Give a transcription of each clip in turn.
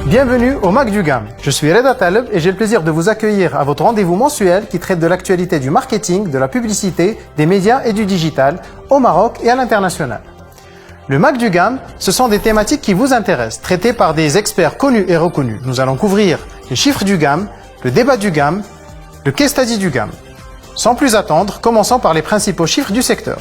Bienvenue au MAC du GAM. Je suis Reda Taleb et j'ai le plaisir de vous accueillir à votre rendez-vous mensuel qui traite de l'actualité du marketing, de la publicité, des médias et du digital au Maroc et à l'international. Le MAC du GAM, ce sont des thématiques qui vous intéressent, traitées par des experts connus et reconnus. Nous allons couvrir les chiffres du GAM, le débat du GAM, le case study du GAM. Sans plus attendre, commençons par les principaux chiffres du secteur.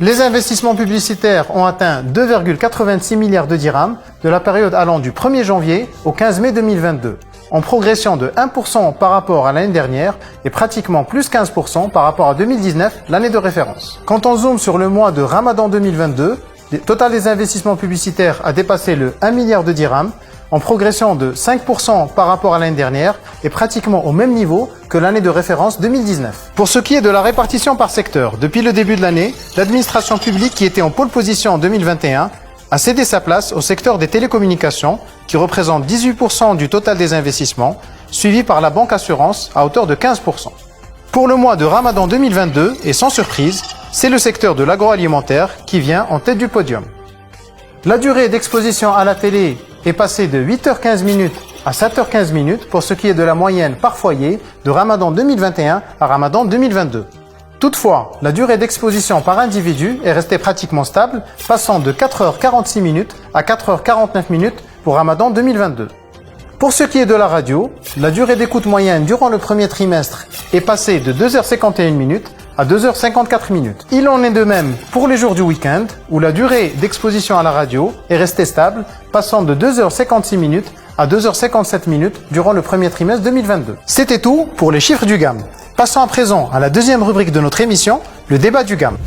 Les investissements publicitaires ont atteint 2,86 milliards de dirhams de la période allant du 1er janvier au 15 mai 2022, en progression de 1% par rapport à l'année dernière et pratiquement plus 15% par rapport à 2019, l'année de référence. Quand on zoome sur le mois de Ramadan 2022, le total des investissements publicitaires a dépassé le 1 milliard de dirhams, en progression de 5% par rapport à l'année dernière et pratiquement au même niveau que l'année de référence 2019. Pour ce qui est de la répartition par secteur, depuis le début de l'année, l'administration publique qui était en pole position en 2021 a cédé sa place au secteur des télécommunications qui représente 18% du total des investissements, suivi par la banque assurance à hauteur de 15%. Pour le mois de Ramadan 2022, et sans surprise, c'est le secteur de l'agroalimentaire qui vient en tête du podium. La durée d'exposition à la télé est passée de 8h15 à 7h15 pour ce qui est de la moyenne par foyer de Ramadan 2021 à Ramadan 2022. Toutefois, la durée d'exposition par individu est restée pratiquement stable, passant de 4h46 à 4h49 pour Ramadan 2022. Pour ce qui est de la radio, la durée d'écoute moyenne durant le premier trimestre est passée de 2h51 à 2h54. Il en est de même pour les jours du week-end, où la durée d'exposition à la radio est restée stable, passant de 2h56 à 2h57 durant le premier trimestre 2022. C'était tout pour les chiffres du GAM. Passons à présent à la deuxième rubrique de notre émission, le débat du GAM.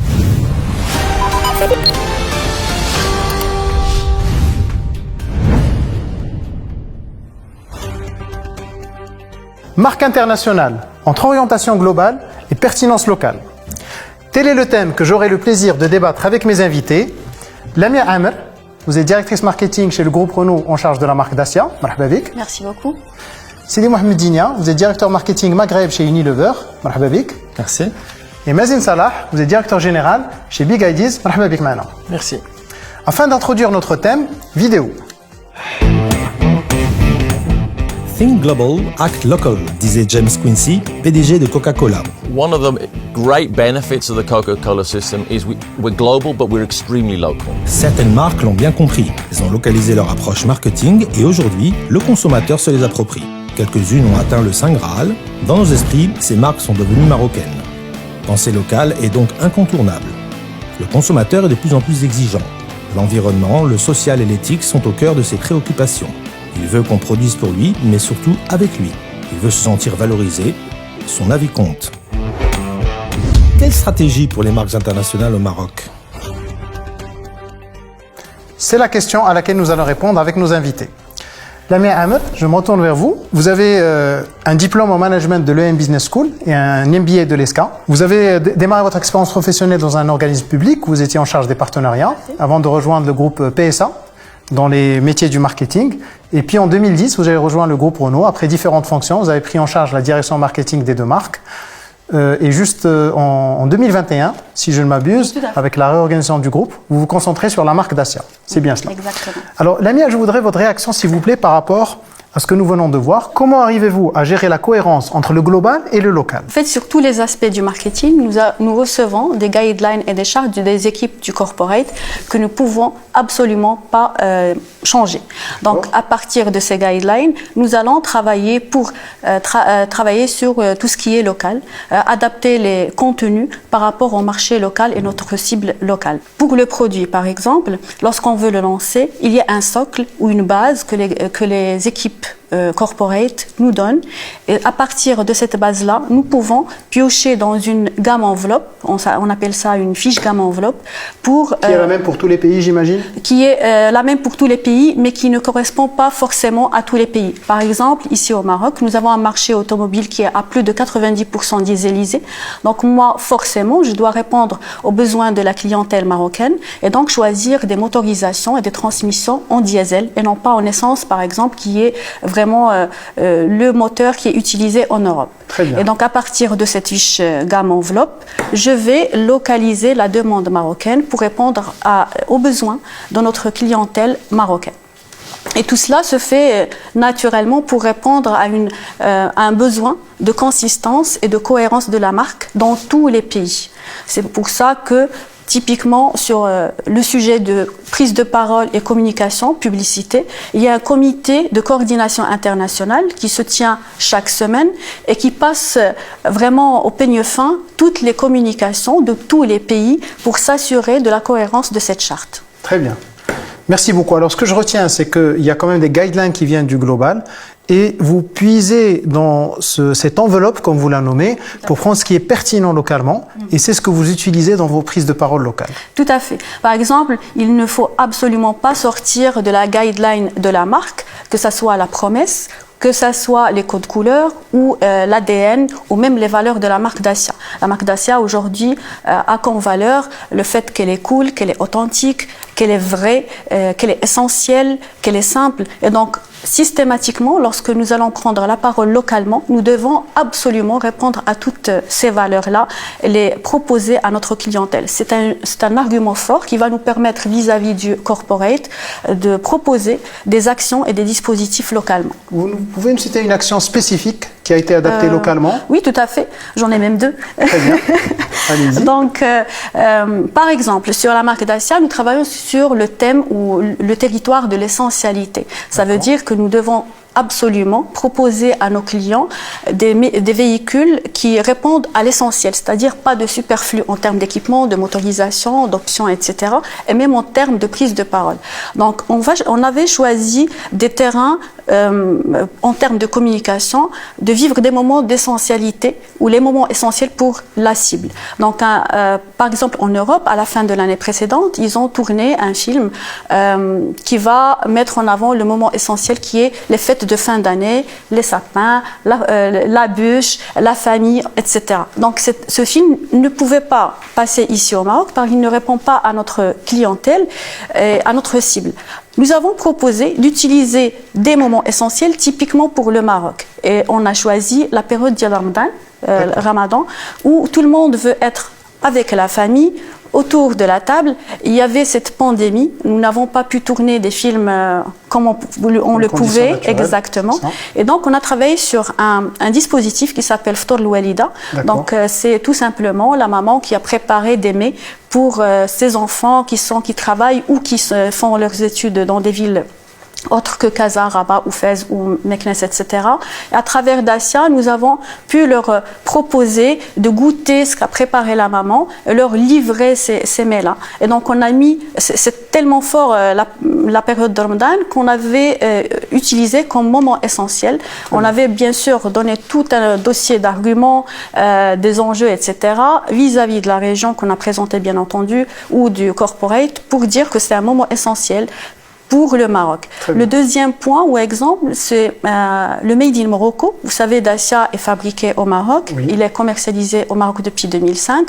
Marque internationale, entre orientation globale et pertinence locale. Tel est le thème que j'aurai le plaisir de débattre avec mes invités. Lamia Amer, vous êtes directrice marketing chez le groupe Renault en charge de la marque Dacia. Marhaba bik. Merci beaucoup. Sidi Mohamed Dinia, vous êtes directeur marketing Maghreb chez Unilever. Marhaba bik. Merci. Et Mazin Salah, vous êtes directeur général chez Big Ideas. Marhaba bik Mana. Merci. Afin d'introduire notre thème, vidéo. Think global, act local, disait James Quincy, PDG de Coca-Cola. One of the great benefits of the Coca-Cola system is we're global, but we're extremely local. Certaines marques l'ont bien compris. Elles ont localisé leur approche marketing et aujourd'hui, le consommateur se les approprie. Quelques-unes ont atteint le Saint Graal. Dans nos esprits, ces marques sont devenues marocaines. Penser local est donc incontournable. Le consommateur est de plus en plus exigeant. L'environnement, le social et l'éthique sont au cœur de ses préoccupations. Il veut qu'on produise pour lui, mais surtout avec lui. Il veut se sentir valorisé. Son avis compte. Quelle stratégie pour les marques internationales au Maroc? C'est la question à laquelle nous allons répondre avec nos invités. Lamia Amer, je me retourne vers vous. Vous avez un diplôme en management de l'EM Business School et un MBA de l'ESCA. Vous avez démarré votre expérience professionnelle dans un organisme public où vous étiez en charge des partenariats avant de rejoindre le groupe PSA dans les métiers du marketing. Et puis en 2010, vous avez rejoint le groupe Renault. Après différentes fonctions, vous avez pris en charge la direction marketing des deux marques. Et juste en 2021, si je ne m'abuse, avec la réorganisation du groupe, vous vous concentrez sur la marque Dacia. C'est bien cela. Exactement. Alors, Lamia, je voudrais votre réaction, s'il vous plaît, par rapport à ce que nous venons de voir. Comment arrivez-vous à gérer la cohérence entre le global et le local? En fait, sur tous les aspects du marketing, nous recevons des guidelines et des chartes des équipes du corporate que nous pouvons absolument pas changer. Donc, à partir de ces guidelines, nous allons travailler pour travailler sur tout ce qui est local, adapter les contenus par rapport au marché local et notre cible locale. Pour le produit, par exemple, lorsqu'on veut le lancer, il y a un socle ou une base que les équipes corporate nous donne. Et à partir de cette base-là, nous pouvons piocher dans une gamme enveloppe, on appelle ça une fiche gamme enveloppe, pour... Qui est la même pour tous les pays, j'imagine? Qui est la même pour tous les pays, mais qui ne correspond pas forcément à tous les pays. Par exemple, ici au Maroc, nous avons un marché automobile qui est à plus de 90% dieselisé. Donc moi, forcément, je dois répondre aux besoins de la clientèle marocaine et donc choisir des motorisations et des transmissions en diesel et non pas en essence, par exemple, qui est vraiment vraiment le moteur qui est utilisé en Europe. Très bien. Et donc, à partir de cette fiche gamme enveloppe, je vais localiser la demande marocaine pour répondre aux besoins de notre clientèle marocaine. Et tout cela se fait naturellement pour répondre à un besoin de consistance et de cohérence de la marque dans tous les pays. C'est pour ça que typiquement, sur le sujet de prise de parole et communication, publicité, il y a un comité de coordination internationale qui se tient chaque semaine et qui passe vraiment au peigne fin toutes les communications de tous les pays pour s'assurer de la cohérence de cette charte. Très bien. Merci beaucoup. Alors, ce que je retiens, c'est qu'il y a quand même des guidelines qui viennent du global et vous puisez dans cette enveloppe, comme vous la nommez, pour prendre ce qui est pertinent localement et c'est ce que vous utilisez dans vos prises de parole locales. Tout à fait. Par exemple, il ne faut absolument pas sortir de la guideline de la marque, que ce soit la promesse, que ce soit les codes couleurs ou l'ADN ou même les valeurs de la marque Dacia. La marque Dacia aujourd'hui a comme valeur le fait qu'elle est cool, qu'elle est authentique, qu'elle est vraie, qu'elle est essentielle, qu'elle est simple. Et donc, systématiquement, lorsque nous allons prendre la parole localement, nous devons absolument répondre à toutes ces valeurs-là et les proposer à notre clientèle. C'est un argument fort qui va nous permettre vis-à-vis du corporate de proposer des actions et des dispositifs localement. Vous pouvez me citer une action spécifique qui a été adaptée localement? Oui, tout à fait. J'en ai même deux. Très bien. Allez-y. Donc, par exemple, sur la marque Dacia, nous travaillons sur le thème ou le territoire de l'essentialité. Ça veut dire que nous devons absolument proposer à nos clients des véhicules qui répondent à l'essentiel, c'est-à-dire pas de superflu en termes d'équipement, de motorisation, d'options, etc. et même en termes de prise de parole. Donc, on avait choisi des terrains en termes de communication, de vivre des moments d'essentialité ou les moments essentiels pour la cible. Donc, par exemple, en Europe, à la fin de l'année précédente, ils ont tourné un film qui va mettre en avant le moment essentiel qui est les fêtes de fin d'année, les sapins, la bûche, la famille, etc. Donc ce film ne pouvait pas passer ici au Maroc parce qu'il ne répond pas à notre clientèle et à notre cible. Nous avons proposé d'utiliser des moments essentiels typiquement pour le Maroc. Et on a choisi la période du Ramadan, où tout le monde veut être avec la famille, autour de la table. Il y avait cette pandémie. Nous n'avons pas pu tourner des films comme on le pouvait, exactement. Et donc, on a travaillé sur un dispositif qui s'appelle Ftour Loualida. Donc, c'est tout simplement la maman qui a préparé des mets pour ses enfants qui travaillent ou qui font leurs études dans des villes autres que Casa, Rabat ou Fès ou Meknès, etc. Et à travers Dacia, nous avons pu leur proposer de goûter ce qu'a préparé la maman et leur livrer ces mets-là. Et donc, on a mis, c'est tellement fort la période de Ramadan qu'on avait utilisé comme moment essentiel. On avait bien sûr donné tout un dossier d'arguments, des enjeux, etc. vis-à-vis de la région qu'on a présenté, bien entendu, ou du corporate, pour dire que c'est un moment essentiel pour le Maroc. Le deuxième point ou exemple, c'est le Made in Morocco. Vous savez, Dacia est fabriqué au Maroc. Oui. Il est commercialisé au Maroc depuis 2005.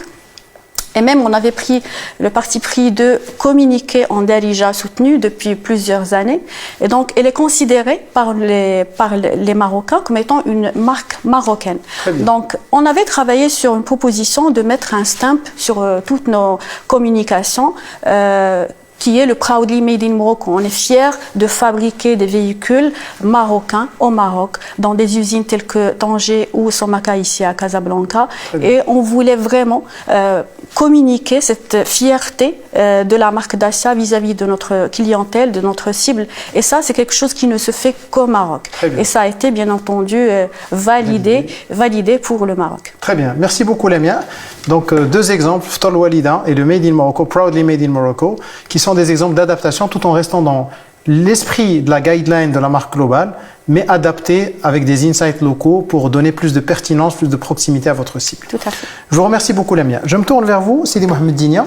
Et même, on avait pris le parti pris de communiquer en Darija soutenu depuis plusieurs années. Et donc, elle est considérée par les Marocains comme étant une marque marocaine. Donc, on avait travaillé sur une proposition de mettre un stamp sur toutes nos communications qui est le Proudly Made in Morocco. On est fiers de fabriquer des véhicules marocains au Maroc, dans des usines telles que Tanger ou Somaka ici à Casablanca. Et on voulait vraiment communiquer cette fierté de la marque Dacia vis-à-vis de notre clientèle, de notre cible. Et ça, c'est quelque chose qui ne se fait qu'au Maroc. Et ça a été, bien entendu, validé pour le Maroc. Très bien. Merci beaucoup, Lamia. Donc, deux exemples, Ftour Loualida et le Made in Morocco, Proudly Made in Morocco, qui sont des exemples d'adaptation tout en restant dans l'esprit de la guideline de la marque globale, mais adapté avec des insights locaux pour donner plus de pertinence, plus de proximité à votre cible. Tout à fait. Je vous remercie beaucoup, Lamia. Je me tourne vers vous, Sidi Mohamed Dinia.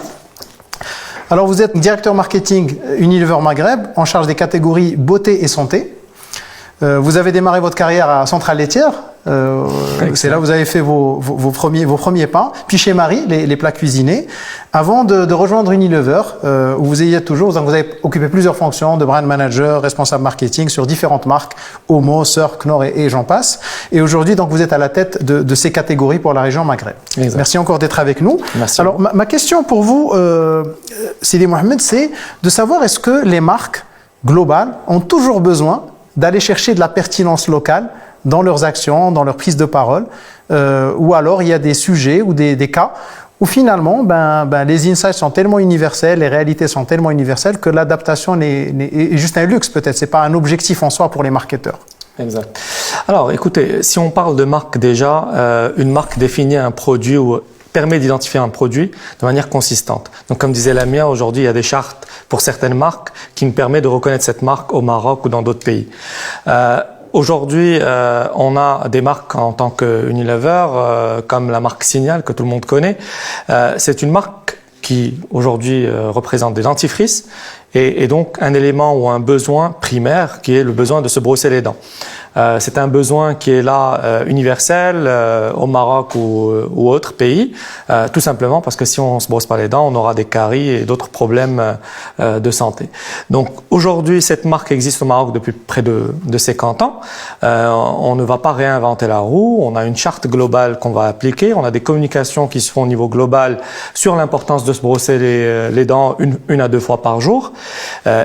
Alors, vous êtes directeur marketing Unilever Maghreb, en charge des catégories beauté et santé. Vous avez démarré votre carrière à Centrale Laitière, C'est là où vous avez fait vos premiers pas. Puis chez Marie, les plats cuisinés. Avant de rejoindre Unilever, où vous y êtes toujours, donc vous avez occupé plusieurs fonctions de brand manager, responsable marketing sur différentes marques, Omo, Surf, Knorr et j'en passe. Et aujourd'hui, donc, vous êtes à la tête de ces catégories pour la région Maghreb. Exact. Merci encore d'être avec nous. Merci. Alors, ma question pour vous, Sidi Mohamed, c'est de savoir est-ce que les marques globales ont toujours besoin d'aller chercher de la pertinence locale dans leurs actions, dans leur prise de parole, ou alors il y a des sujets ou des cas où finalement les insights sont tellement universels, les réalités sont tellement universelles que l'adaptation est juste un luxe peut-être, c'est pas un objectif en soi pour les marketeurs. Exact. Alors, écoutez, si on parle de marque déjà, une marque définit un produit ou permet d'identifier un produit de manière consistante. Donc, comme disait Lamia, aujourd'hui, il y a des chartes pour certaines marques qui nous permettent de reconnaître cette marque au Maroc ou dans d'autres pays. Aujourd'hui, on a des marques en tant qu'Unilever, comme la marque Signal, que tout le monde connaît. C'est une marque qui, aujourd'hui, représente des dentifrices et donc un élément ou un besoin primaire qui est le besoin de se brosser les dents. C'est un besoin qui est là universel au Maroc ou autres pays, tout simplement parce que si on se brosse pas les dents, on aura des caries et d'autres problèmes de santé. Donc aujourd'hui, cette marque existe au Maroc depuis près de 50 ans. On ne va pas réinventer la roue. On a une charte globale qu'on va appliquer. On a des communications qui se font au niveau global sur l'importance de se brosser les dents une à deux fois par jour.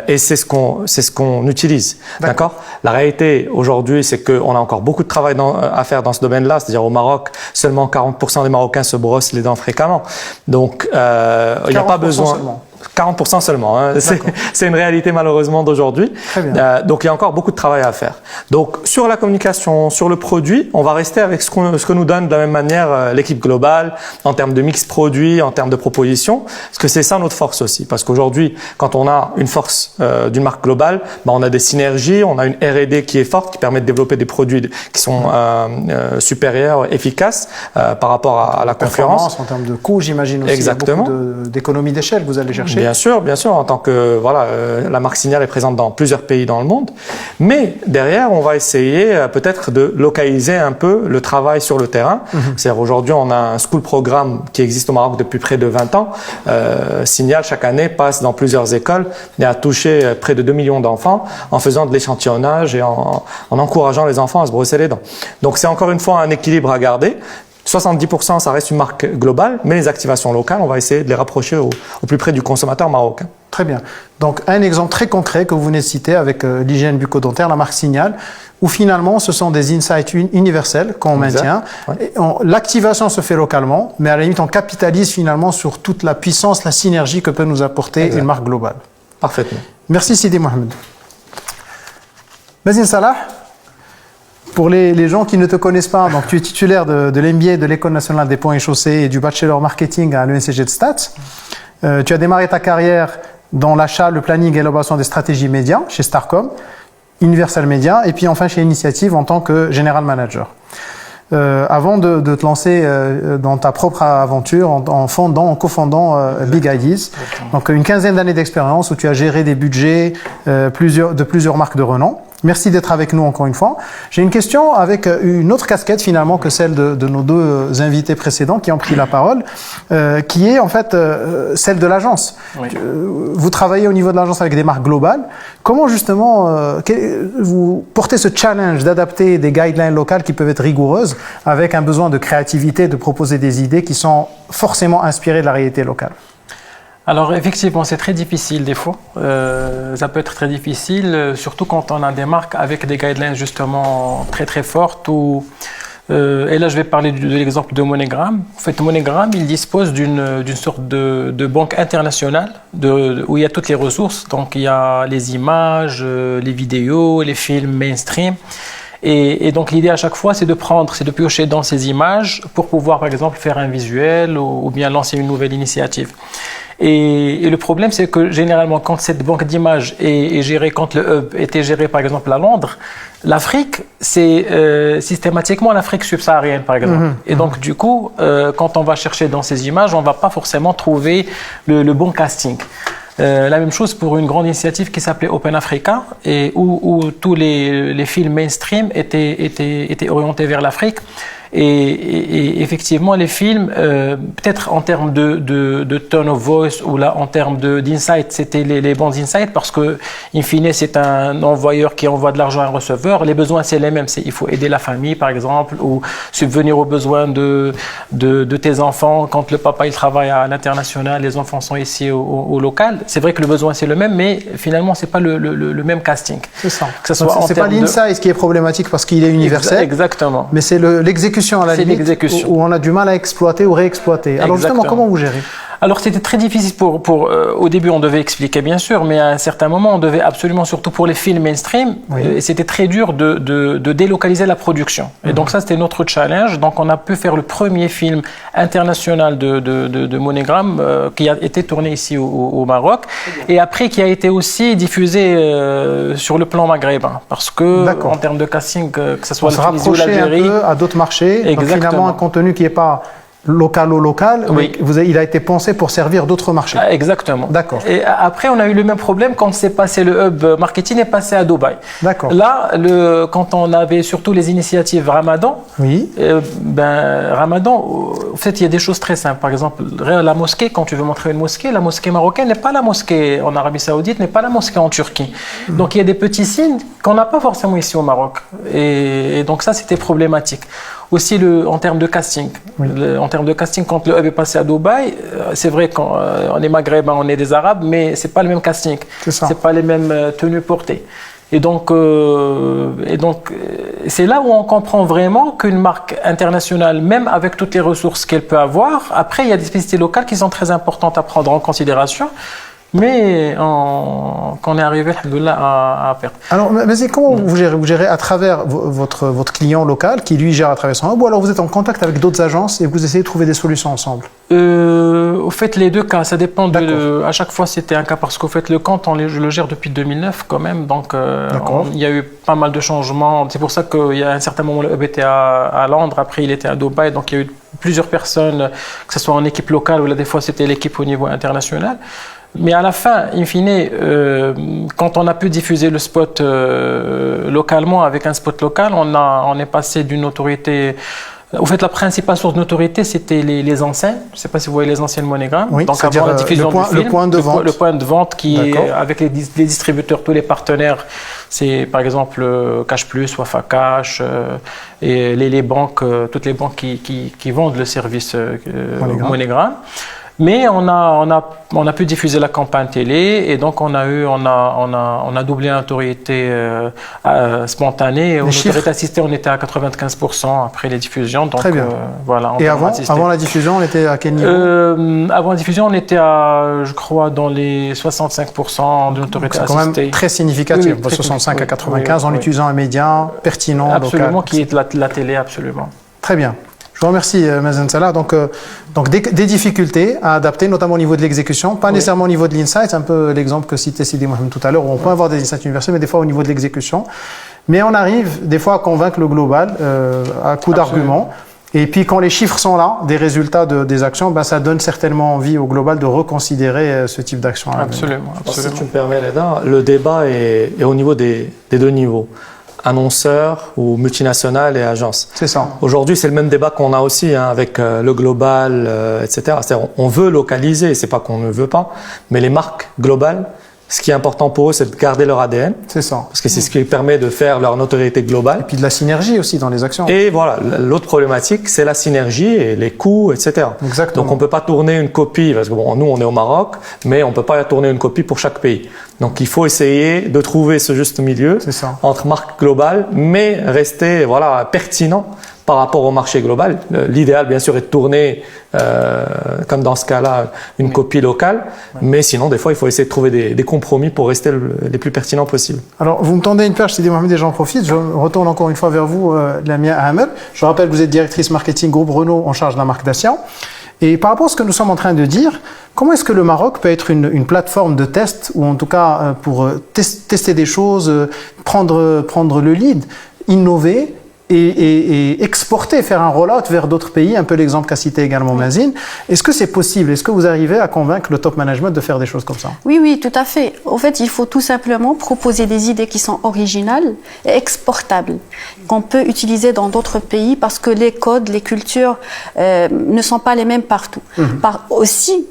Et c'est ce qu'on utilise. D'accord. La réalité aujourd'hui, c'est qu'on a encore beaucoup de travail à faire dans ce domaine-là. C'est-à-dire au Maroc, seulement 40% des Marocains se brossent les dents fréquemment. Donc, il n'y a pas besoin. Seulement. 40% seulement. Hein. C'est une réalité malheureusement d'aujourd'hui. Donc il y a encore beaucoup de travail à faire. Donc sur la communication, sur le produit, on va rester avec ce que nous donne de la même manière l'équipe globale en termes de mix produit, en termes de propositions, parce que c'est ça notre force aussi. Parce qu'aujourd'hui, quand on a une force d'une marque globale, on a des synergies, on a une R&D qui est forte, qui permet de développer des produits qui sont supérieurs, efficaces par rapport à la concurrence. En termes de coût, j'imagine aussi. Exactement. Il y a beaucoup d'économies d'échelle que vous allez chercher. Bien sûr. En tant que la marque Signal est présente dans plusieurs pays dans le monde, mais derrière, on va essayer peut-être de localiser un peu le travail sur le terrain. C'est-à-dire aujourd'hui, on a un school programme qui existe au Maroc depuis près de 20 ans. Signal chaque année passe dans plusieurs écoles et a touché près de 2 millions d'enfants en faisant de l'échantillonnage et en encourageant les enfants à se brosser les dents. Donc c'est encore une fois un équilibre à garder. 70%, ça reste une marque globale, mais les activations locales, on va essayer de les rapprocher au plus près du consommateur marocain. Très bien. Donc, un exemple très concret que vous venez de citer avec l'hygiène bucco-dentaire, la marque Signal, où finalement, ce sont des insights universels qu'on maintient. Ouais. L'activation se fait localement, mais à la limite, on capitalise finalement sur toute la puissance, la synergie que peut nous apporter une marque globale. Parfaitement. Merci Sidi Mohamed. Mazin Salah, pour les gens qui ne te connaissent pas, donc tu es titulaire de l'MBA de l'École nationale des ponts et chaussées et du bachelor marketing à l'ENCG de Stats. Tu as démarré ta carrière dans l'achat, le planning et l'élaboration des stratégies médias chez Starcom, Universal Media, et puis enfin chez Initiative en tant que General Manager. Avant de te lancer dans ta propre aventure en cofondant Big Ideas. Donc une quinzaine d'années d'expérience où tu as géré des budgets de plusieurs marques de renom. Merci d'être avec nous encore une fois. J'ai une question avec une autre casquette finalement que celle de nos deux invités précédents qui ont pris la parole, qui est en fait celle de l'agence. Oui. Vous travaillez au niveau de l'agence avec des marques globales. Comment justement vous portez ce challenge d'adapter des guidelines locales qui peuvent être rigoureuses avec un besoin de créativité, de proposer des idées qui sont forcément inspirées de la réalité locale? Alors effectivement, c'est très difficile des fois. Ça peut être très difficile, surtout quand on a des marques avec des guidelines justement très très fortes. Et là, je vais parler de l'exemple de MoneyGram. En fait, MoneyGram, il dispose d'une sorte de banque internationale où il y a toutes les ressources. Donc, il y a les images, les vidéos, les films mainstream. Et donc, l'idée à chaque fois, c'est de piocher dans ces images pour pouvoir, par exemple, faire un visuel ou bien lancer une nouvelle initiative. Et le problème, c'est que généralement, quand cette banque d'images est gérée, quand le hub était géré, par exemple, à Londres, l'Afrique, c'est systématiquement l'Afrique subsaharienne, par exemple. Et donc, du coup, quand on va chercher dans ces images, on ne va pas forcément trouver le bon casting. La même chose pour une grande initiative qui s'appelait Open Africa et où tous les films mainstream étaient orientés vers l'Afrique. Et effectivement, les films, peut-être en termes de tone of voice ou là en termes d'insight, c'était les bons insights parce que, in fine, c'est un envoyeur qui envoie de l'argent à un receveur. Les besoins, c'est les mêmes. Il faut aider la famille, par exemple, ou subvenir aux besoins de tes enfants. Quand le papa il travaille à l'international, les enfants sont ici au local. C'est vrai que le besoin, c'est le même, mais finalement, c'est pas le même casting. C'est ça. Que ce soit c'est pas l'insight qui est problématique parce qu'il est universel. Exactement. Mais c'est l'exécution à la limite où on a du mal à exploiter ou réexploiter. Alors justement, comment vous gérez? Alors c'était très difficile au début on devait expliquer bien sûr, mais à un certain moment on devait absolument, surtout pour les films mainstream, c'était très dur de délocaliser la production. Et donc ça c'était notre challenge. Donc on a pu faire le premier film international de Monogram qui a été tourné ici au Maroc et après qui a été aussi diffusé sur le plan maghrébin parce que en termes de casting, que ce soit la Tunisie ou l'Algérie, un peu à d'autres marchés. Donc finalement un contenu qui n'est pas local au local, mais il a été pensé pour servir d'autres marchés. Exactement. D'accord. Et après, on a eu le même problème quand c'est passé, le hub marketing est passé à Dubaï. D'accord. Là, quand on avait surtout les initiatives Ramadan, Ramadan, en fait, il y a des choses très simples. Par exemple, la mosquée, quand tu veux montrer une mosquée, la mosquée marocaine n'est pas la mosquée en Arabie Saoudite, n'est pas la mosquée en Turquie. Donc, il y a des petits signes qu'on n'a pas forcément ici au Maroc. Et donc, ça, c'était problématique. Aussi en termes de casting. En termes de casting, quand le hub est passé à Dubaï, c'est vrai qu'on est maghrébin, on est des Arabes, mais c'est pas le même casting. C'est pas les mêmes tenues portées. Et donc c'est là où on comprend vraiment qu'une marque internationale, même avec toutes les ressources qu'elle peut avoir, après il y a des spécificités locales qui sont très importantes à prendre en considération. Mais qu'on est arrivé à perdre. Alors, mais comment vous gérez à travers votre client local qui lui gère à travers son hub, ou alors vous êtes en contact avec d'autres agences et vous essayez de trouver des solutions ensemble? Au fait, les deux cas, ça dépend à chaque fois c'était un cas parce qu'au fait le compte je le gère depuis 2009 quand même, donc il y a eu pas mal de changements. C'est pour ça qu'il y a un certain moment le hub était à Londres, après il était à Dubaï, donc il y a eu plusieurs personnes, que ce soit en équipe locale ou là des fois c'était l'équipe au niveau international. Mais à la fin, in fine, quand on a pu diffuser le spot localement avec un spot local, on est passé d'une autorité. Au fait, la principale source de notoriété, c'était les enseignes. Je ne sais pas si vous voyez les anciennes Monogram. Oui, donc avant la diffusion du film, le point de vente. Le point de vente qui est avec les distributeurs, tous les partenaires. C'est par exemple Cash Plus, Wafa Cash et les banques, toutes les banques qui vendent le service Monogram. Mais on a pu diffuser la campagne télé et donc on a doublé l'autorité spontanée. En autorité assistée, on était à 95% après les diffusions. Donc, très bien. Voilà. Et avant la diffusion, on était à quel niveau? Avant la diffusion, on était à, je crois, dans les 65% de l'autorité assistée. C'est quand même très significatif, de 65 à 95 en utilisant un média pertinent, absolument, local. Qui est la télé, absolument. Très bien. Je vous remercie, Mazen Salah. Donc des difficultés à adapter, notamment au niveau de l'exécution, pas nécessairement au niveau de l'insight, c'est un peu l'exemple que citait Sidi Mohamed tout à l'heure, où on peut avoir des insights universels, mais des fois au niveau de l'exécution. Mais on arrive des fois à convaincre le global à coup d'arguments. Et puis quand les chiffres sont là, des résultats des actions, ça donne certainement envie au global de reconsidérer ce type d'action. Absolument. Si tu me permets, Leda, le débat est au niveau des deux niveaux. Annonceurs ou multinationales et agences. C'est ça. Aujourd'hui, c'est le même débat qu'on a aussi avec le global, etc. C'est-à-dire, on veut localiser, c'est pas qu'on ne veut pas, mais les marques globales, ce qui est important pour eux, c'est de garder leur ADN. C'est ça. Parce que c'est ce qui permet de faire leur notoriété globale. Et puis de la synergie aussi dans les actions. Et voilà, l'autre problématique, c'est la synergie et les coûts, etc. Exactement. Donc on peut pas tourner une copie, parce que bon, nous on est au Maroc, mais on peut pas tourner une copie pour chaque pays. Donc il faut essayer de trouver ce juste milieu entre marques globales, mais rester pertinent par rapport au marché global. L'idéal, bien sûr, est de tourner, comme dans ce cas-là, une copie locale. Mais sinon, des fois, il faut essayer de trouver des compromis pour rester les plus pertinents possibles. Alors, vous me tendez une perche, Sidi Mohamed, et j'en profite. Je retourne encore une fois vers vous, Lamia Ahmed. Je rappelle que vous êtes directrice marketing groupe Renault en charge de la marque Dacia. Et par rapport à ce que nous sommes en train de dire, comment est-ce que le Maroc peut être une plateforme de test, ou en tout cas pour tester des choses, prendre le lead, innover et exporter, faire un roll-out vers d'autres pays, un peu l'exemple qu'a cité également Mazine. Est-ce que c'est possible? Est-ce que vous arrivez à convaincre le top management de faire des choses comme ça? Oui, oui, tout à fait. En fait, il faut tout simplement proposer des idées qui sont originales et exportables, qu'on peut utiliser dans d'autres pays parce que les codes, les cultures ne sont pas les mêmes partout.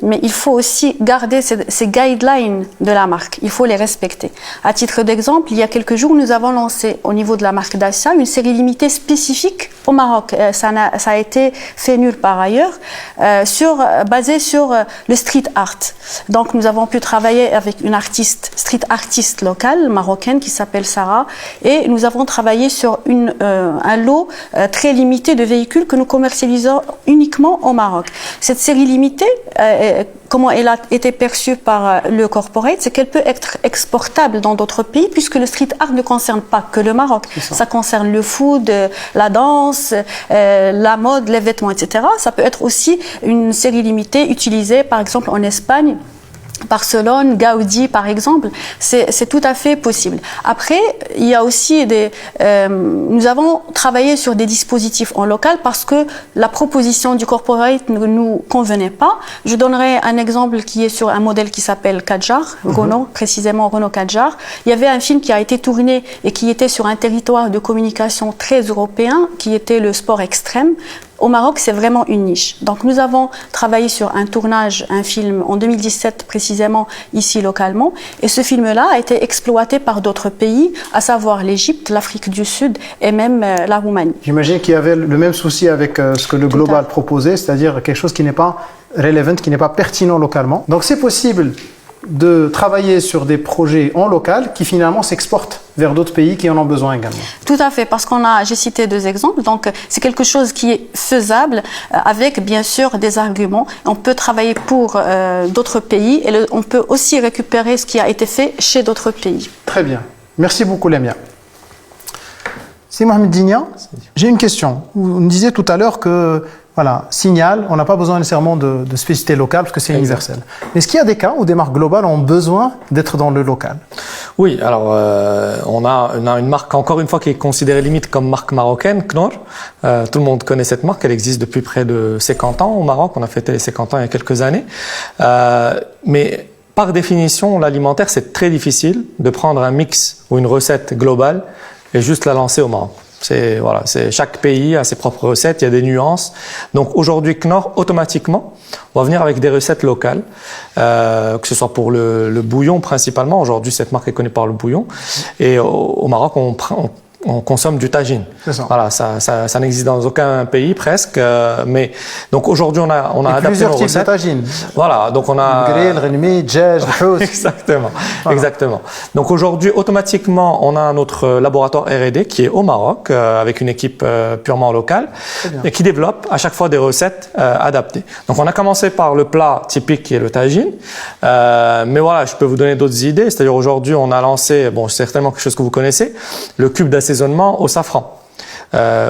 Mais il faut aussi garder ces guidelines de la marque. Il faut les respecter. À titre d'exemple, il y a quelques jours, nous avons lancé au niveau de la marque Dacia une série limitée spécifique au Maroc. Ça a été fait nulle part ailleurs, basée sur le street art. Donc nous avons pu travailler avec une street artiste locale marocaine qui s'appelle Sarah, et nous avons travaillé sur un lot très limité de véhicules que nous commercialisons uniquement au Maroc. Cette série limitée, comment elle a été perçue par le corporate, c'est qu'elle peut être exportable dans d'autres pays puisque le street art ne concerne pas que le Maroc. Ça concerne le food, la danse, la mode, les vêtements, etc. Ça peut être aussi une série limitée utilisée par exemple en Espagne, Barcelone, Gaudi par exemple, c'est tout à fait possible. Après, il y a aussi nous avons travaillé sur des dispositifs en local parce que la proposition du corporate ne nous convenait pas. Je donnerai un exemple qui est sur un modèle qui s'appelle Kadjar, Renault, précisément Renault Kadjar. Il y avait un film qui a été tourné et qui était sur un territoire de communication très européen, qui était le sport extrême. Au Maroc, c'est vraiment une niche. Donc, nous avons travaillé sur un tournage, un film en 2017 précisément, ici localement. Et ce film-là a été exploité par d'autres pays, à savoir l'Égypte, l'Afrique du Sud et même la Roumanie. J'imagine qu'il y avait le même souci avec ce que le Global proposait, c'est-à-dire quelque chose qui n'est pas relevant, qui n'est pas pertinent localement. Donc, c'est possible de travailler sur des projets en local qui finalement s'exportent vers d'autres pays qui en ont besoin également. Tout à fait, parce j'ai cité deux exemples, donc c'est quelque chose qui est faisable avec bien sûr des arguments. On peut travailler pour d'autres pays et on peut aussi récupérer ce qui a été fait chez d'autres pays. Très bien, merci beaucoup Lamia. C'est Mohamed Digna. J'ai une question. Vous me disiez tout à l'heure que voilà, Signal, on n'a pas besoin nécessairement de spécificité locale parce que c'est universel. Est-ce qu'il y a des cas où des marques globales ont besoin d'être dans le local? Oui, alors on a une marque, encore une fois, qui est considérée limite comme marque marocaine, Knorr. Tout le monde connaît cette marque, elle existe depuis près de 50 ans au Maroc, on a fêté les 50 ans il y a quelques années. Mais par définition, l'alimentaire, c'est très difficile de prendre un mix ou une recette globale et juste la lancer au Maroc. Chaque pays a ses propres recettes, il y a des nuances. Donc aujourd'hui, Knorr, automatiquement, va venir avec des recettes locales, que ce soit pour le bouillon principalement. Aujourd'hui, cette marque est connue par le bouillon. Et au Maroc, on consomme du tagine. Voilà, ça n'existe dans aucun pays presque. Mais donc aujourd'hui, on a adapté nos recettes. Plusieurs types de tagine. Voilà, donc on a grill, renumi, djaj, house. Exactement, voilà. Exactement. Donc aujourd'hui, automatiquement, on a notre laboratoire R&D qui est au Maroc avec une équipe purement locale et qui développe à chaque fois des recettes adaptées. Donc on a commencé par le plat typique qui est le tagine, mais voilà, je peux vous donner d'autres idées. C'est-à-dire aujourd'hui, on a lancé, bon, c'est certainement quelque chose que vous connaissez, le cube d'assaisonnement au safran.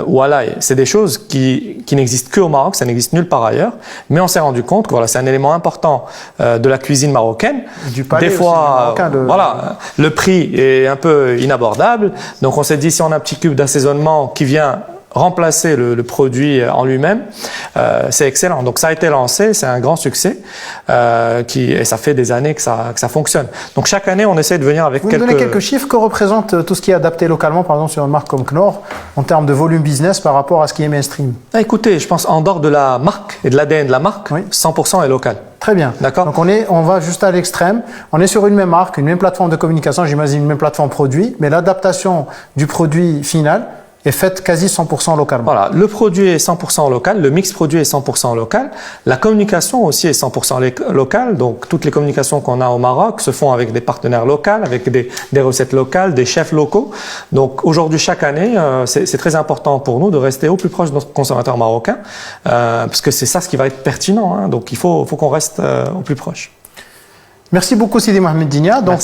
Ou à l'ail. C'est des choses qui n'existent qu'au Maroc, ça n'existe nulle part ailleurs. Mais on s'est rendu compte que voilà, c'est un élément important de la cuisine marocaine. Du palais des fois, aussi, voilà, le prix est un peu inabordable. Donc on s'est dit, si on a un petit cube d'assaisonnement qui vient remplacer le produit en lui-même, c'est excellent. Donc ça a été lancé, c'est un grand succès et ça fait des années que ça fonctionne. Donc chaque année, on essaie de venir avec Vous me donnez quelques chiffres que représente tout ce qui est adapté localement, par exemple sur une marque comme Knorr, en termes de volume business par rapport à ce qui est mainstream? Écoutez, je pense en dehors de la marque et de l'ADN de la marque, 100% est local. Très bien. D'accord. Donc on va juste à l'extrême. On est sur une même marque, une même plateforme de communication, j'imagine une même plateforme produit, mais l'adaptation du produit final est faite quasi 100% localement. Voilà, le produit est 100% local, le mix produit est 100% local, la communication aussi est 100% locale, donc toutes les communications qu'on a au Maroc se font avec des partenaires locaux, avec des recettes locales, des chefs locaux. Donc aujourd'hui, chaque année, c'est très important pour nous de rester au plus proche de nos consommateurs marocains, parce que c'est ça ce qui va être pertinent, hein, donc il faut qu'on reste au plus proche. Merci beaucoup Sidi Mohamed Digna. Donc,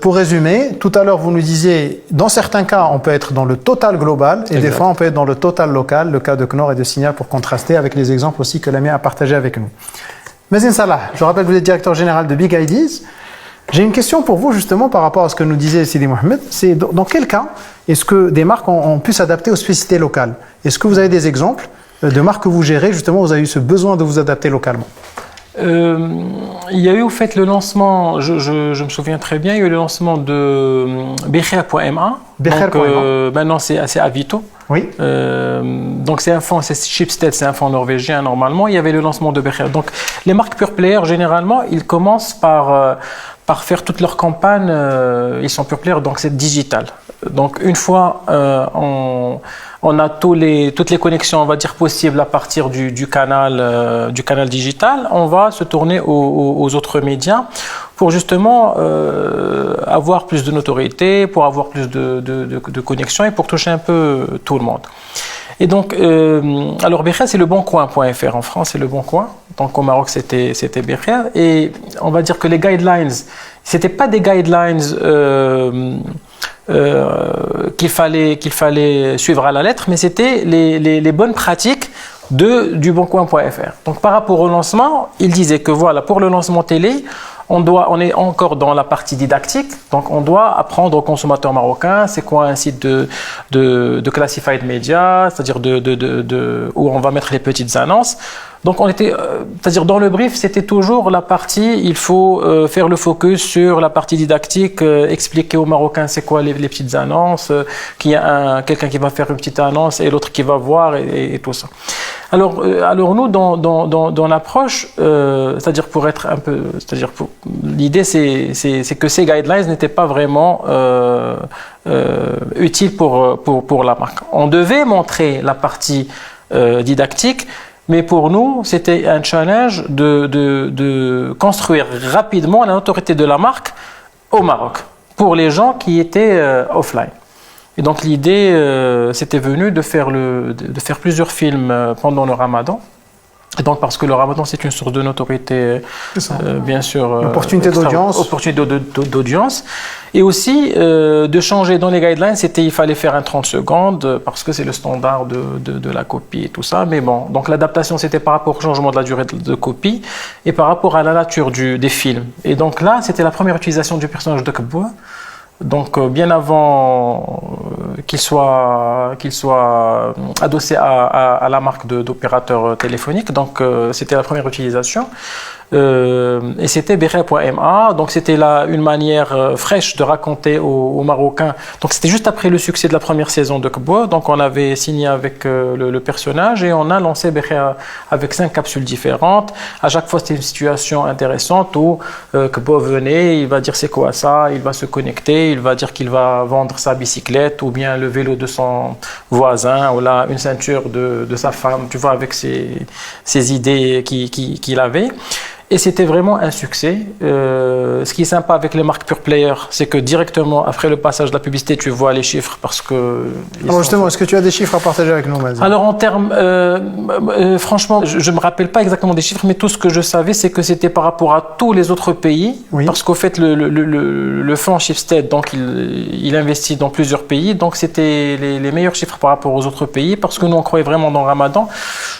pour résumer, tout à l'heure vous nous disiez, dans certains cas, on peut être dans le total global et des fois on peut être dans le total local, le cas de Knorr et de Signal pour contraster avec les exemples aussi que Lamia a partagé avec nous. Mazine Salah, je rappelle que vous êtes directeur général de Big Ideas. J'ai une question pour vous justement par rapport à ce que nous disait Sidi Mohamed. C'est dans quel cas est-ce que des marques ont pu s'adapter aux spécificités locales? Est-ce que vous avez des exemples de marques que vous gérez, justement, vous avez eu ce besoin de vous adapter localement? Il y a eu au fait le lancement, je me souviens très bien, il y a eu le lancement de Becher.ma. Maintenant c'est Avito. Oui. Donc c'est un fonds, c'est Schibsted, c'est un fonds norvégien normalement. Il y avait le lancement de Becher. Donc les marques pure player généralement, ils commencent par faire toute leur campagne. Ils sont pure player, donc c'est digital. Donc une fois on a toutes les connexions, on va dire, possibles à partir du canal digital. On va se tourner aux autres médias pour justement avoir plus de notoriété, pour avoir plus de connexions et pour toucher un peu tout le monde. Et donc, alors Becher, c'est leboncoin.fr en France, c'est Le Bon Coin. Donc au Maroc, c'était Becher. Et on va dire que les guidelines, c'était pas des guidelines qu'il fallait suivre à la lettre, mais c'était les bonnes pratiques du boncoin.fr. Donc par rapport au lancement, il disait que voilà, pour le lancement télé, on est encore dans la partie didactique, donc on doit apprendre aux consommateurs marocains c'est quoi un site de classified media, c'est-à-dire où on va mettre les petites annonces. Donc on était, c'est-à-dire dans le brief, c'était toujours la partie, il faut faire le focus sur la partie didactique, expliquer aux Marocains c'est quoi les petites annonces, qu'il y a quelqu'un qui va faire une petite annonce et l'autre qui va voir et tout ça. Alors nous dans l'approche, c'est-à-dire pour être un peu, c'est-à-dire l'idée c'est que ces guidelines n'étaient pas vraiment utiles pour la marque. On devait montrer la partie didactique. Mais pour nous, c'était un challenge de construire rapidement la notoriété de la marque au Maroc pour les gens qui étaient offline. Et donc l'idée, c'était venu de faire plusieurs films pendant le Ramadan. Et donc parce que le Ramadan, c'est une source de notoriété, bien sûr. Opportunité d'audience. Opportunité d'audience. Et aussi, de changer dans les guidelines, il fallait faire un 30 secondes parce que c'est le standard de la copie et tout ça. Mais bon, donc l'adaptation, c'était par rapport au changement de la durée de copie et par rapport à la nature des films. Et donc là, c'était la première utilisation du personnage de Keboua. Donc bien avant qu'il soit adossé à la marque d'opérateur téléphonique, donc c'était la première utilisation. Et c'était Becher.ma, donc c'était une manière fraîche de raconter aux Marocains. Donc c'était juste après le succès de la première saison de Keboua, donc on avait signé avec le personnage et on a lancé Becher avec 5 capsules différentes. À chaque fois c'était une situation intéressante où Keboua venait, il va dire c'est quoi ça, il va se connecter, il va dire qu'il va vendre sa bicyclette ou bien le vélo de son voisin ou là une ceinture de sa femme, tu vois, avec ses idées qu'il avait. Et c'était vraiment un succès. Ce qui est sympa avec les marques pure player, c'est que directement après le passage de la publicité, tu vois les chiffres parce que. Alors justement, est-ce que tu as des chiffres à partager avec nous, Mazen? Alors en termes, franchement, je me rappelle pas exactement des chiffres, mais tout ce que je savais, c'est que c'était par rapport à tous les autres pays, oui. Parce qu'au fait le fonds Schibsted, donc il investit dans plusieurs pays, donc c'était les meilleurs chiffres par rapport aux autres pays, parce que nous on croyait vraiment dans le Ramadan.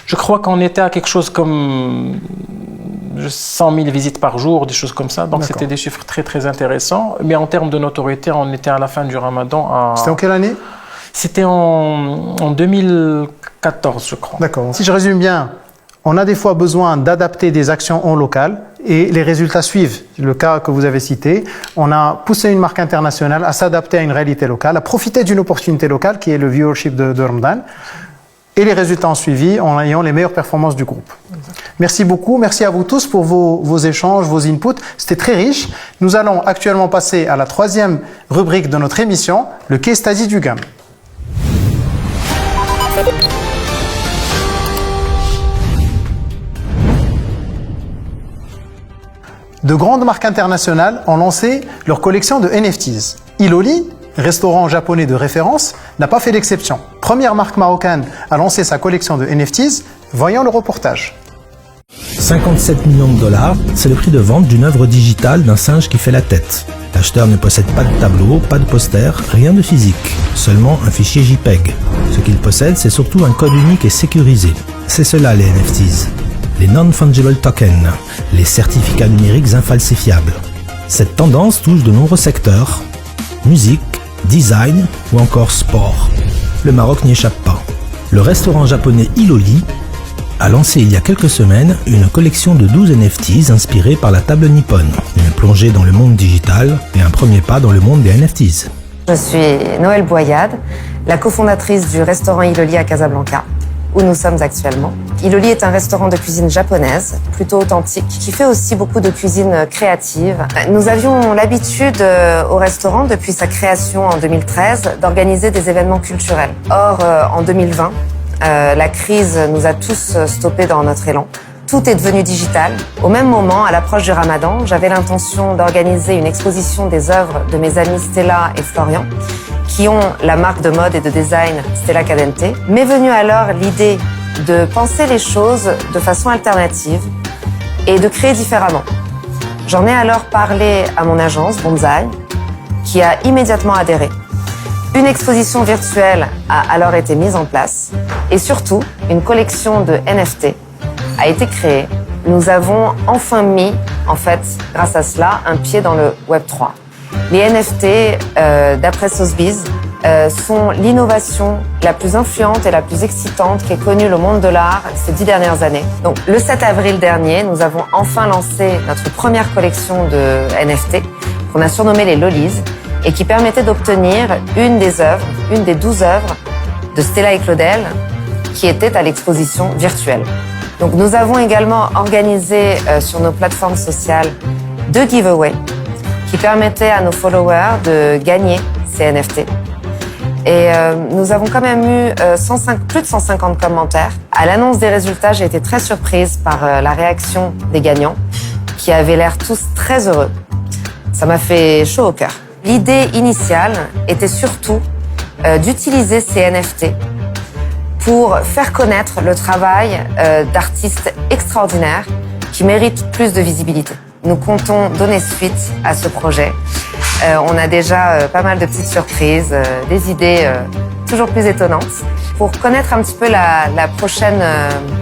Je crois qu'on était à quelque chose comme 100 000 visites par jour, des choses comme ça. Donc c'était des chiffres très très intéressants. Mais en termes de notoriété, on était à la fin du Ramadan. C'était en quelle année? C'était en 2014, je crois. D'accord. Si je résume bien, on a des fois besoin d'adapter des actions en local et les résultats suivent. Le cas que vous avez cité, on a poussé une marque internationale à s'adapter à une réalité locale, à profiter d'une opportunité locale qui est le viewership de Ramadan. Et les résultats ont suivi en ayant les meilleures performances du groupe. Merci beaucoup, merci à vous tous pour vos échanges, vos inputs. C'était très riche. Nous allons actuellement passer à la 3e rubrique de notre émission, le case study du GAM. De grandes marques internationales ont lancé leur collection de NFTs. Iloli, restaurant japonais de référence, n'a pas fait l'exception. Première marque marocaine à lancer sa collection de NFTs, voyons le reportage. 57 millions de dollars, c'est le prix de vente d'une œuvre digitale d'un singe qui fait la tête. L'acheteur ne possède pas de tableau, pas de poster, rien de physique, seulement un fichier JPEG. Ce qu'il possède, c'est surtout un code unique et sécurisé. C'est cela les NFTs, les Non-Fungible Tokens, les certificats numériques infalsifiables. Cette tendance touche de nombreux secteurs, musique, design ou encore sport. Le Maroc n'y échappe pas. Le restaurant japonais Iloli a lancé il y a quelques semaines une collection de 12 NFTs inspirés par la table nippone. Une plongée dans le monde digital et un premier pas dans le monde des NFTs. Je suis Noël Boyade, la cofondatrice du restaurant Iloli à Casablanca, où nous sommes actuellement. Iloli est un restaurant de cuisine japonaise, plutôt authentique, qui fait aussi beaucoup de cuisine créative. Nous avions l'habitude au restaurant, depuis sa création en 2013, d'organiser des événements culturels. Or, en 2020, la crise nous a tous stoppés dans notre élan. Tout est devenu digital. Au même moment, à l'approche du Ramadan, j'avais l'intention d'organiser une exposition des œuvres de mes amis Stella et Florian, qui ont la marque de mode et de design Stella Cadente. M'est venue alors l'idée de penser les choses de façon alternative et de créer différemment. J'en ai alors parlé à mon agence Bonsaï, qui a immédiatement adhéré. Une exposition virtuelle a alors été mise en place et surtout, une collection de NFT a été créée. Nous avons enfin mis, en fait, grâce à cela, un pied dans le Web3. Les NFT, d'après Sotheby's, sont l'innovation la plus influente et la plus excitante qu'ait connue le monde de l'art ces 10 dernières années. Donc, le 7 avril dernier, nous avons enfin lancé notre première collection de NFT qu'on a surnommée les Lolies et qui permettait d'obtenir une des 12 œuvres de Stella et Claudel qui étaient à l'exposition virtuelle. Donc, nous avons également organisé sur nos plateformes sociales 2 giveaways qui permettaient à nos followers de gagner ces NFT. Et nous avons quand même eu plus de 150 commentaires. À l'annonce des résultats, j'ai été très surprise par la réaction des gagnants qui avaient l'air tous très heureux. Ça m'a fait chaud au cœur. L'idée initiale était surtout d'utiliser ces NFT pour faire connaître le travail d'artistes extraordinaires qui méritent plus de visibilité. Nous comptons donner suite à ce projet. On a déjà pas mal de petites surprises, des idées toujours plus étonnantes. Pour connaître un petit peu la prochaine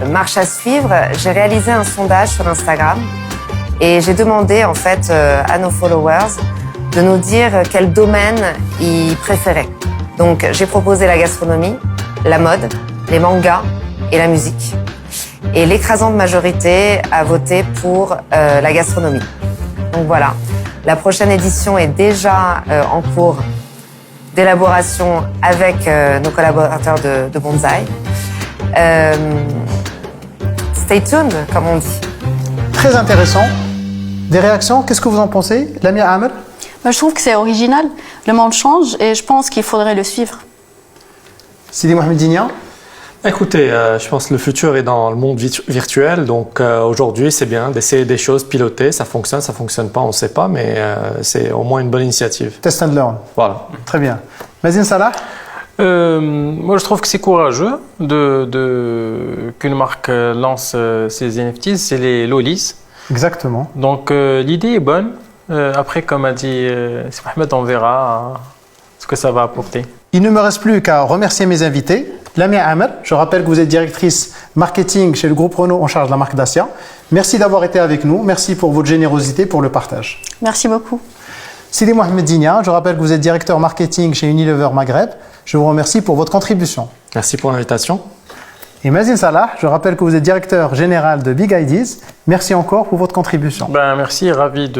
marche à suivre, j'ai réalisé un sondage sur Instagram et j'ai demandé en fait à nos followers de nous dire quel domaine ils préféraient. Donc j'ai proposé la gastronomie, la mode, les mangas et la musique. Et l'écrasante majorité a voté pour la gastronomie. Donc voilà, la prochaine édition est déjà en cours d'élaboration avec nos collaborateurs de Bonsaï. Stay tuned, comme on dit. Très intéressant. Des réactions, qu'est-ce que vous en pensez, Lamia Amr? Je trouve que c'est original. Le monde change et je pense qu'il faudrait le suivre. Sidi Mohamedinia? Écoutez, je pense que le futur est dans le monde virtuel, donc aujourd'hui c'est bien d'essayer des choses, piloter, ça fonctionne pas, on ne sait pas, mais c'est au moins une bonne initiative. Test and learn. Voilà. Très bien. Mazin Salah? Moi je trouve que c'est courageux qu'une marque lance ses NFTs, c'est les Lolies. Exactement. Donc l'idée est bonne. Après, comme a dit Ahmed, on verra ce que ça va apporter. Il ne me reste plus qu'à remercier mes invités. Lamia Amr, je rappelle que vous êtes directrice marketing chez le groupe Renault en charge de la marque Dacia. Merci d'avoir été avec nous. Merci pour votre générosité, pour le partage. Merci beaucoup. Sidi Mohamedinia, je rappelle que vous êtes directeur marketing chez Unilever Maghreb. Je vous remercie pour votre contribution. Merci pour l'invitation. Et Mazin Salah, je rappelle que vous êtes directeur général de Big Ideas. Merci encore pour votre contribution. Merci, ravi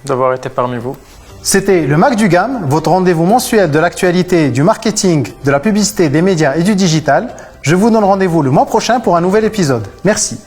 d'avoir été parmi vous. C'était le Mac du Gam, votre rendez-vous mensuel de l'actualité, du marketing, de la publicité, des médias et du digital. Je vous donne rendez-vous le mois prochain pour un nouvel épisode. Merci.